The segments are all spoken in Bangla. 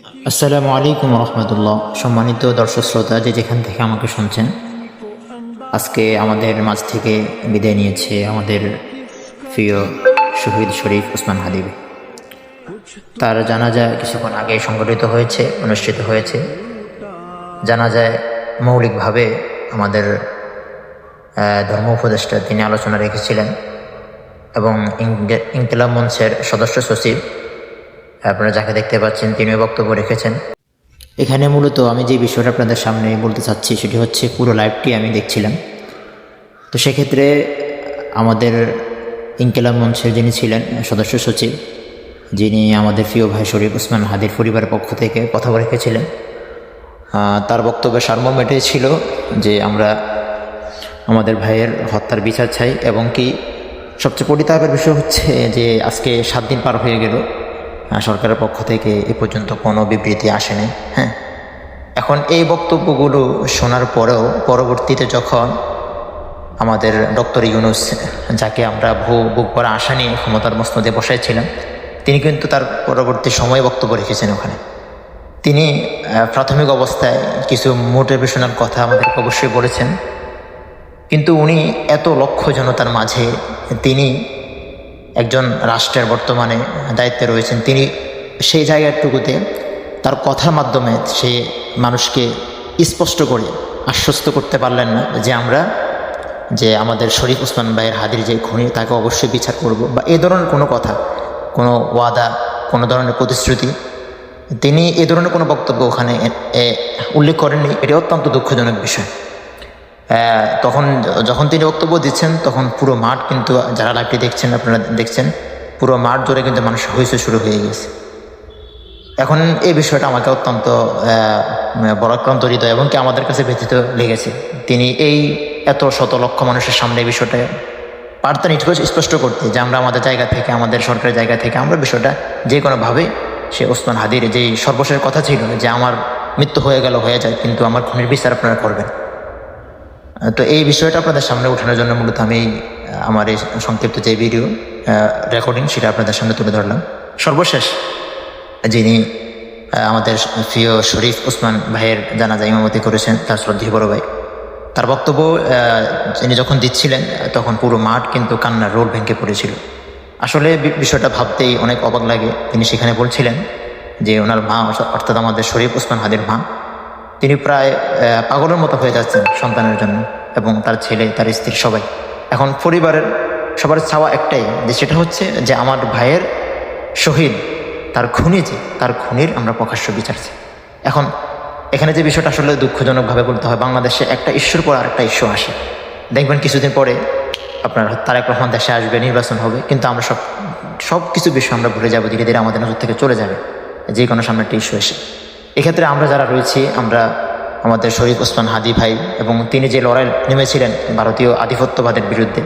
আসসালামু আলাইকুম রহমতুল্লাহ। সম্মানিত দর্শক শ্রোতা যে যেখান থেকে আমাকে শুনছেন, আজকে আমাদের মাঝ থেকে বিদায় নিয়েছে আমাদের প্রিয় শহীদ শরীফ ওসমান হাদি। তার জানাজা কিছুক্ষণ আগে অনুষ্ঠিত হয়েছে। জানাজায় মৌলিকভাবে আমাদের ধর্ম উপদেষ্টা তিনি আলোচনা রেখেছিলেন এবং ইনকিলাব মঞ্চের সদস্য সচিব আপনারা যাকে দেখতে পাচ্ছেন তিনিও বক্তব্য রেখেছেন। এখানে মূলত আমি যে বিষয়টা আপনাদের সামনে বলতে চাচ্ছি সেটি হচ্ছে, পুরো লাইভটি আমি দেখছিলাম। তো সেক্ষেত্রে আমাদের ইনকিলাব মঞ্চের যিনি ছিলেন সদস্য সচিব, যিনি আমাদের প্রিয় ভাই শরীফ ওসমান হাদির পরিবারের পক্ষ থেকে কথা রেখেছিলেন, তার বক্তব্যের সারমর্ম এটাই ছিল যে আমরা আমাদের ভাইয়ের হত্যার বিচার চাই, এবং কি সবচেয়ে পরিতাপের বিষয় হচ্ছে যে আজকে 7 দিন পার হয়ে গেল, সরকারের পক্ষ থেকে এ পর্যন্ত কোনো বিবৃতি আসেনি। এখন এই বক্তব্যগুলো শোনার পরেও পরবর্তীতে যখন আমাদের ডক্টর ইউনূস, যাকে আমরা বুক ভরা আশা নিয়ে ক্ষমতার মসনদে বসাইছিলাম, তিনি কিন্তু তার পরবর্তী সময়ে বক্তব্য রেখেছেন। ওখানে তিনি প্রাথমিক অবস্থায় কিছু মোটিভেশনাল কথা আমাদেরকে অবশ্যই বলেছেন, কিন্তু উনি এত লক্ষ জনতার মাঝে তিনি একজন রাষ্ট্রের বর্তমানে দায়িত্বে রয়েছেন, তিনি সেই জায়গাটুকুতে তার কথার মাধ্যমে সে মানুষকে স্পষ্ট করে আশ্বস্ত করতে পারলেন না যে আমাদের শরীফ ওসমান ভাইয়ের হাদির যে খুনি তাকে অবশ্যই বিচার করব, বা এ ধরনের কোনো কথা, কোনো ওয়াদা, কোনো ধরনের প্রতিশ্রুতি তিনি এ ধরনের কোনো বক্তব্য ওখানে উল্লেখ করেননি। এটি অত্যন্ত দুঃখজনক বিষয়। যখন তিনি বক্তব্য দিচ্ছেন তখন পুরো মাঠ, কিন্তু যারা লাইভটি দেখছেন আপনারা দেখছেন, পুরো মাঠ জুড়ে কিন্তু মানুষ হইচই শুরু হয়ে গেছে। এখন এই বিষয়টা আমাকে অত্যন্ত বরাক্রান্ত হৃদয় এবং কি আমাদের কাছে ব্যথিত লেগেছে। তিনি এই এত শত লক্ষ মানুষের সামনে বিষয়টা পারতেন স্পষ্ট করতে, যে আমরা আমাদের জায়গা থেকে, আমাদের সরকারের জায়গা থেকে আমরা বিষয়টা যে কোনোভাবে, সে ওসমান হাদির যেই সর্বশেষ কথা ছিল যে আমার মৃত্যু হয়ে যায়, কিন্তু আমার খুনির বিচার আপনারা করবেন। তো এই বিষয়টা আপনাদের সামনে ওঠানোর জন্য মূলত আমি আমার এই সংক্ষিপ্ত যে ভিডিও রেকর্ডিং সেটা আপনাদের সামনে তুলে ধরলাম। সর্বশেষ যিনি আমাদের প্রিয় শরীফ ওসমান ভাইয়ের জানাজা ইমামতি করেছেন, তার শ্রদ্ধেয় বড় ভাই, তার বক্তব্য তিনি যখন দিচ্ছিলেন তখন পুরো মাঠ কিন্তু কান্নার রোল ভেঙে পড়েছিল। আসলে বিষয়টা ভাবতেই অনেক অবাক লাগে। তিনি সেখানে বলছিলেন যে ওনার মা, অর্থাৎ আমাদের শরীফ ওসমান হাদির মা, তিনি প্রায় পাগলের মতো হয়ে যাচ্ছেন সন্তানের জন্য, এবং তার ছেলে, তার স্ত্রী, সবাই। এখন পরিবারের সবার চাওয়া একটাই, যে সেটা হচ্ছে যে আমার ভাইয়ের শহীদ, তার খুনির আমরা প্রকাশ্য বিচার চাই। এখন এখানে যে বিষয়টা আসলে দুঃখজনকভাবে বলতে হয়, বাংলাদেশে একটা ইস্যুর পর আরেকটা ইস্যু আসে। দেখবেন কিছুদিন পরে আপনার তারেক রহমান দেশে আসবে, নির্বাচন হবে, কিন্তু আমরা সব কিছু বিষয় আমরা ভুলে যাবো, ধীরে ধীরে আমাদের নজর থেকে চলে যাবে যে কোনো সামনে একটা ইস্যু এসে। এক্ষেত্রে আমরা যারা রয়েছি, আমরা আমাদের শরীফ ওসমান হাদি ভাই, এবং তিনি যে লড়াই নেমেছিলেন ভারতীয় আধিপত্যবাদের বিরুদ্ধে,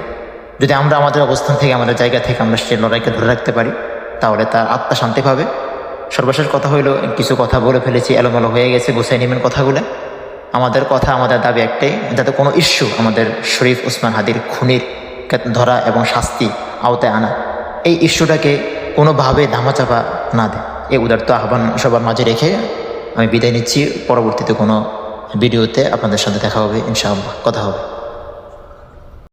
যদি আমরা আমাদের অবস্থান থেকে, আমাদের জায়গা থেকে আমরা সেই লড়াইকে ধরে রাখতে পারি, তাহলে তার আত্মা শান্তি পাবে। সর্বশেষ কথা হইল, কিছু কথা বলে ফেলেছি, এলোমেলো হয়ে গেছে, গুছিয়ে নেবেন কথাগুলো। আমাদের কথা, আমাদের দাবি একটাই, যাতে কোনো ইস্যু আমাদের শরীফ ওসমান হাদির খুনির ধরা এবং শাস্তি আওতায় আনা, এই ইস্যুটাকে কোনোভাবে ধামাচাপা না দেয়, এই উদারত আহ্বান সবার মাঝে রেখে আমি বিদায় নিচ্ছি। পরবর্তীতে কোনো ভিডিওতে আপনাদের সাথে দেখা হবে, ইনশাআল্লাহ কথা হবে।